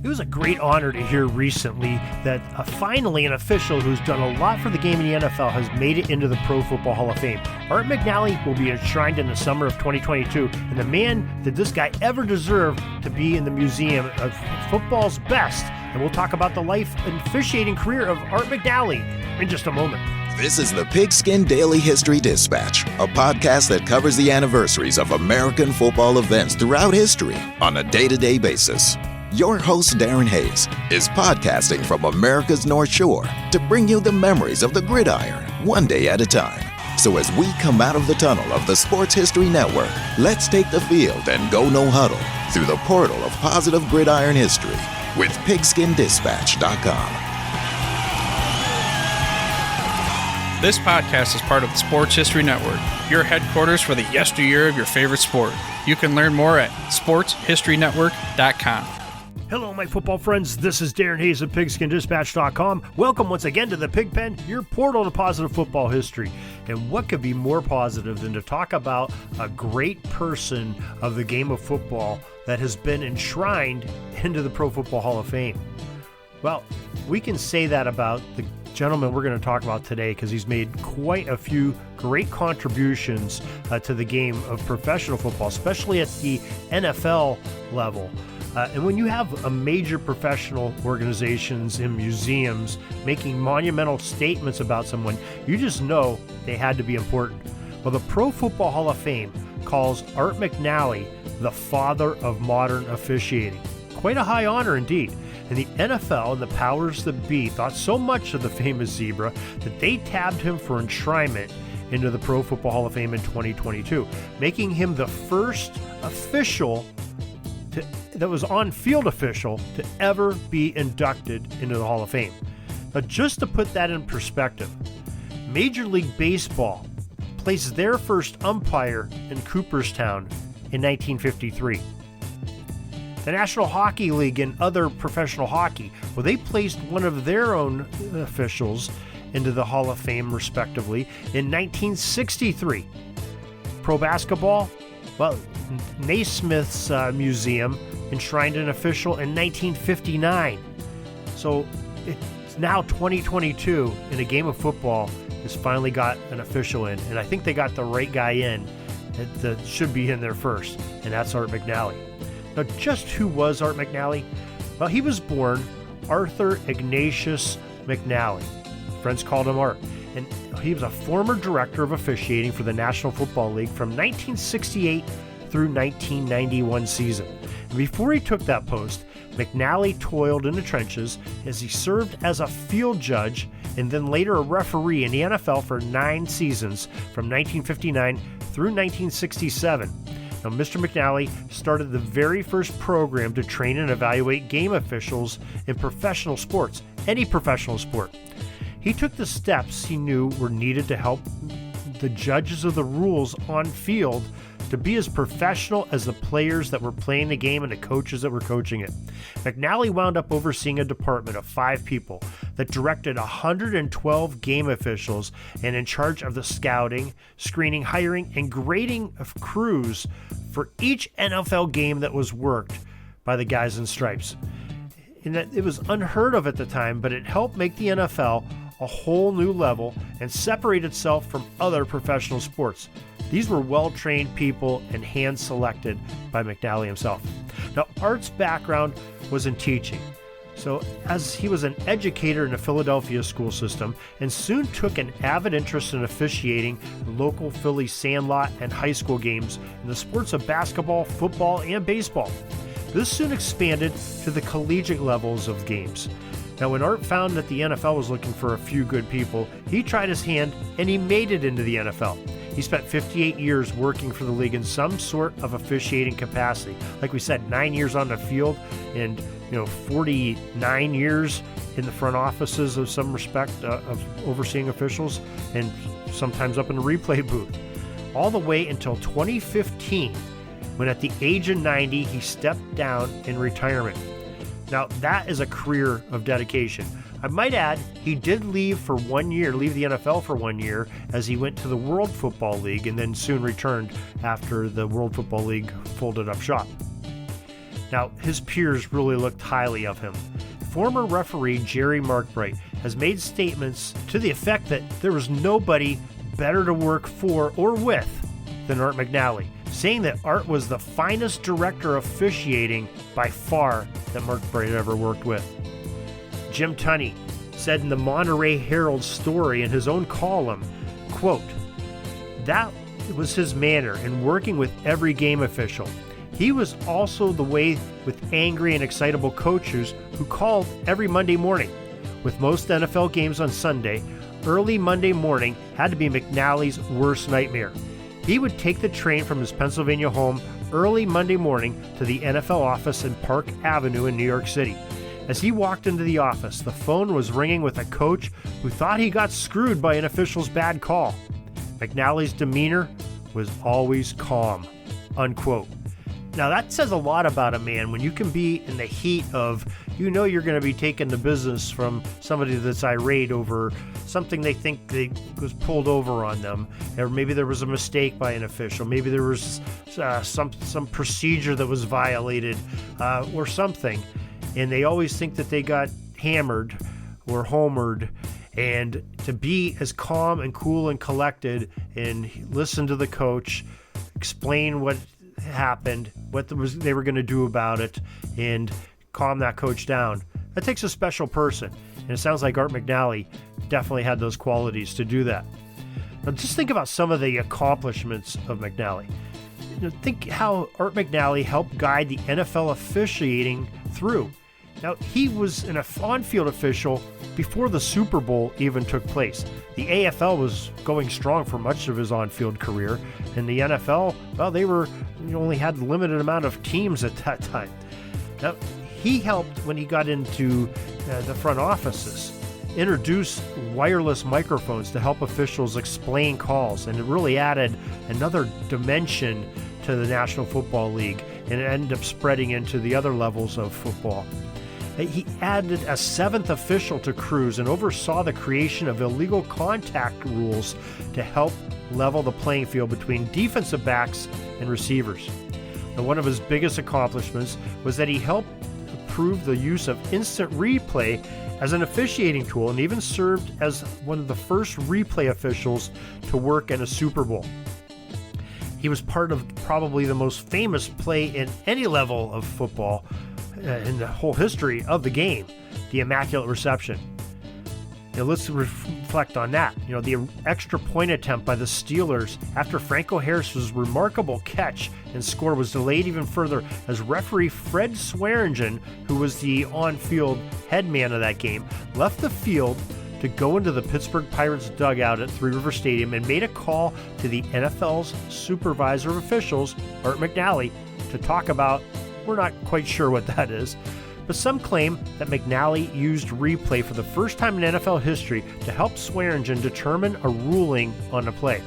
It was a great honor to hear recently that finally an official who's done a lot for the game in the NFL has made it into the Pro Football Hall of Fame. Art McNally will be enshrined in the summer of 2022, and the man that this guy ever deserved to be in the museum of football's best. And we'll talk about the life and officiating career of Art McNally in just a moment. This is the Pigskin Daily History Dispatch, a podcast that covers the anniversaries of American football events throughout history on a day-to-day basis. Your host, Darren Hayes, is podcasting from America's North Shore to bring you the memories of the gridiron one day at a time. So as we come out of the tunnel of the Sports History Network, let's take the field and go no huddle through the portal of positive gridiron history with pigskindispatch.com. This podcast is part of the Sports History Network, your headquarters for the yesteryear of your favorite sport. You can learn more at sportshistorynetwork.com. Hello, my football friends. This is Darren Hayes of PigskinDispatch.com. Welcome once again to the Pigpen, your portal to positive football history. And what could be more positive than to talk about a great person of the game of football that has been enshrined into the Pro Football Hall of Fame? Well, we can say that about the gentleman we're going to talk about today because he's made quite a few great contributions to the game of professional football, especially at the NFL level. And when you have a major professional organizations and museums making monumental statements about someone, you just know they had to be important. Well, the Pro Football Hall of Fame calls Art McNally the father of modern officiating. Quite a high honor indeed. And the NFL and the powers that be thought so much of the famous zebra that they tabbed him for enshrinement into the Pro Football Hall of Fame in 2022, making him the first official that was on-field official to ever be inducted into the Hall of Fame. Now, just to put that in perspective, Major League Baseball placed their first umpire in Cooperstown in 1953. The National Hockey League and other professional hockey, well, they placed one of their own officials into the Hall of Fame, respectively, in 1963. Pro basketball, well, Naismith's museum enshrined an official in 1959. So it's now 2022, and a game of football has finally got an official in. And I think they got the right guy in that should be in there first, and that's Art McNally. Now, just who was Art McNally? Well, he was born Arthur Ignatius McNally. Friends called him Art. And he was a former director of officiating for the National Football League from 1968 through 1991 season. And before he took that post, McNally toiled in the trenches as he served as a field judge and then later a referee in the NFL for 9 seasons from 1959 through 1967. Now, Mr. McNally started the very first program to train and evaluate game officials in professional sports, any professional sport. He took the steps he knew were needed to help the judges of the rules on field to be as professional as the players that were playing the game and the coaches that were coaching it. McNally wound up overseeing a department of 5 people that directed 112 game officials and in charge of the scouting, screening, hiring, and grading of crews for each NFL game that was worked by the guys in stripes. And that it was unheard of at the time, but it helped make the NFL a whole new level and separate itself from other professional sports. These were well-trained people and hand-selected by McNally himself. Now, Art's background was in teaching. So, as he was an educator in the Philadelphia school system and soon took an avid interest in officiating local Philly sandlot and high school games in the sports of basketball, football, and baseball. This soon expanded to the collegiate levels of games. Now, when Art found that the NFL was looking for a few good people, he tried his hand and he made it into the NFL. He spent 58 years working for the league in some sort of officiating capacity. Like we said, 9 years on the field and 49 years in the front offices of some respect of overseeing officials and sometimes up in the replay booth. All the way until 2015, when at the age of 90, he stepped down in retirement. Now, that is a career of dedication. I might add, he did leave the NFL for 1 year as he went to the World Football League and then soon returned after the World Football League folded up shop. Now, his peers really looked highly of him. Former referee Jerry Markbright has made statements to the effect that there was nobody better to work for or with than Art McNally, saying that Art was the finest director of officiating by far that Markbright ever worked with. Jim Tunney said in the Monterey Herald story in his own column, quote, "That was his manner in working with every game official. He was also the way with angry and excitable coaches who called every Monday morning. With most NFL games on Sunday, early Monday morning had to be McNally's worst nightmare. He would take the train from his Pennsylvania home early Monday morning to the NFL office in Park Avenue in New York City. As he walked into the office, the phone was ringing with a coach who thought he got screwed by an official's bad call. McNally's demeanor was always calm," unquote. Now that says a lot about a man when you can be in the heat of, you're going to be taking the business from somebody that's irate over something they think was pulled over on them, or maybe there was a mistake by an official, maybe there was some procedure that was violated or something, and they always think that they got hammered or homered. And to be as calm and cool and collected and listen to the coach, explain what happened, what they were going to do about it, and calm that coach down, that takes a special person. And it sounds like Art McNally definitely had those qualities to do that. Now just think about some of the accomplishments of McNally. Think how Art McNally helped guide the NFL officiating through. Now, he was an on-field official before the Super Bowl even took place. The AFL was going strong for much of his on-field career, and the NFL, well, they only had a limited amount of teams at that time. Now, he helped when he got into the front offices, introduce wireless microphones to help officials explain calls, and it really added another dimension to the National Football League, and it ended up spreading into the other levels of football. He added a seventh official to crews and oversaw the creation of illegal contact rules to help level the playing field between defensive backs and receivers. Now, one of his biggest accomplishments was that he helped approve the use of instant replay as an officiating tool, and even served as one of the first replay officials to work in a Super Bowl. He was part of probably the most famous play in any level of football in the whole history of the game, the Immaculate Reception. Now let's reflect on that. The extra point attempt by the Steelers after Franco Harris's remarkable catch and score was delayed even further as referee Fred Swearingen, who was the on-field head man of that game, left the field to go into the Pittsburgh Pirates dugout at Three River Stadium and made a call to the NFL's supervisor of officials, Art McNally, to talk about, we're not quite sure what that is, but some claim that McNally used replay for the first time in NFL history to help Swearingen determine a ruling on a play.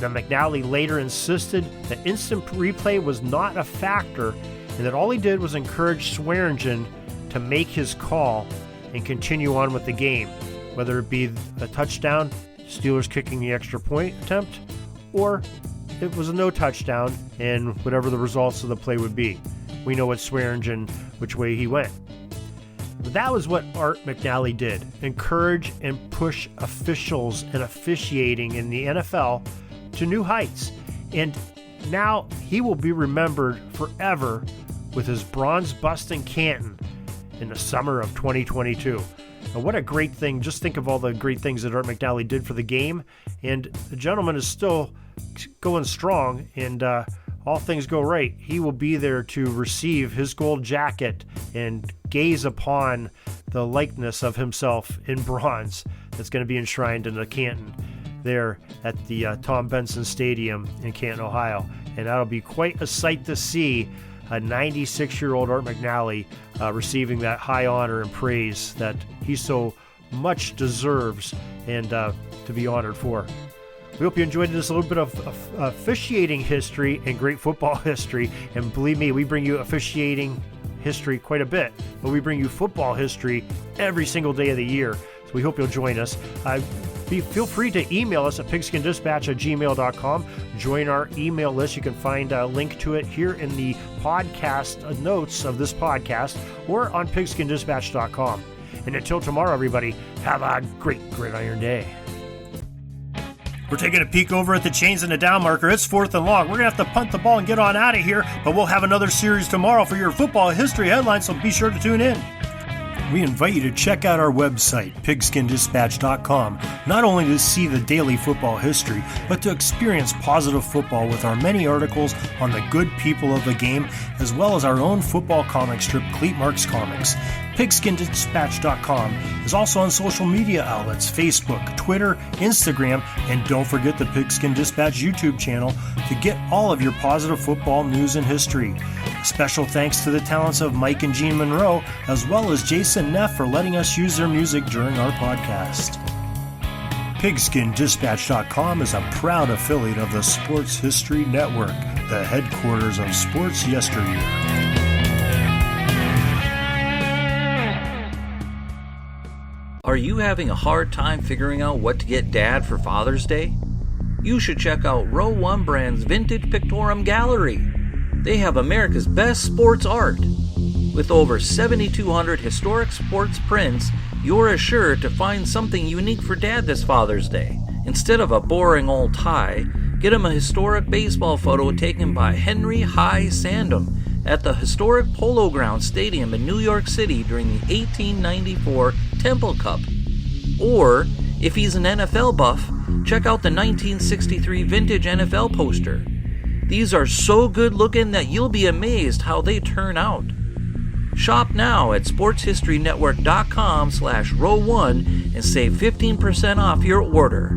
Now, McNally later insisted that instant replay was not a factor and that all he did was encourage Swearingen to make his call and continue on with the game, whether it be a touchdown, Steelers kicking the extra point attempt, or it was a no touchdown and whatever the results of the play would be. We know what Swearingen, which way he went. But that was what Art McNally did, encourage and push officials and officiating in the NFL to new heights. And now he will be remembered forever with his bronze bust in Canton in the summer of 2022. Now, what a great thing. Just think of all the great things that Art McNally did for the game. And the gentleman is still going strong, and all things go right, he will be there to receive his gold jacket and gaze upon the likeness of himself in bronze that's going to be enshrined in the Canton there at the Tom Benson Stadium in Canton, Ohio. And that'll be quite a sight to see, a 96-year-old Art McNally receiving that high honor and praise that he so much deserves and to be honored for. We hope you enjoyed this little bit of officiating history and great football history. And believe me, we bring you officiating history quite a bit, but we bring you football history every single day of the year. So we hope you'll join us. feel free to email us at pigskindispatch@gmail.com. Join our email list. You can find a link to it here in the podcast notes of this podcast or on pigskindispatch.com. And until tomorrow, everybody, have a great gridiron day. We're taking a peek over at the chains and the down marker. It's 4th and long. We're going to have to punt the ball and get on out of here, but we'll have another series tomorrow for your football history headlines, so be sure to tune in. We invite you to check out our website, pigskindispatch.com, not only to see the daily football history, but to experience positive football with our many articles on the good people of the game, as well as our own football comic strip, Cleat Marks Comics. Pigskindispatch.com is also on social media outlets, Facebook, Twitter, Instagram, and don't forget the Pigskin Dispatch YouTube channel to get all of your positive football news and history. Special thanks to the talents of Mike and Gene Monroe, as well as Jason Neff for letting us use their music during our podcast. PigskinDispatch.com is a proud affiliate of the Sports History Network, the headquarters of sports yesteryear. Are you having a hard time figuring out what to get Dad for Father's Day? You should check out Row 1 Brand's Vintage Pictorum Gallery. They have America's best sports art. With over 7,200 historic sports prints, you're assured to find something unique for Dad this Father's Day. Instead of a boring old tie, get him a historic baseball photo taken by Henry High Sandom at the historic Polo Grounds Stadium in New York City during the 1894 Temple Cup. Or, if he's an NFL buff, check out the 1963 vintage NFL poster. These are so good looking that you'll be amazed how they turn out. Shop now at sportshistorynetwork.com/row1 and save 15% off your order.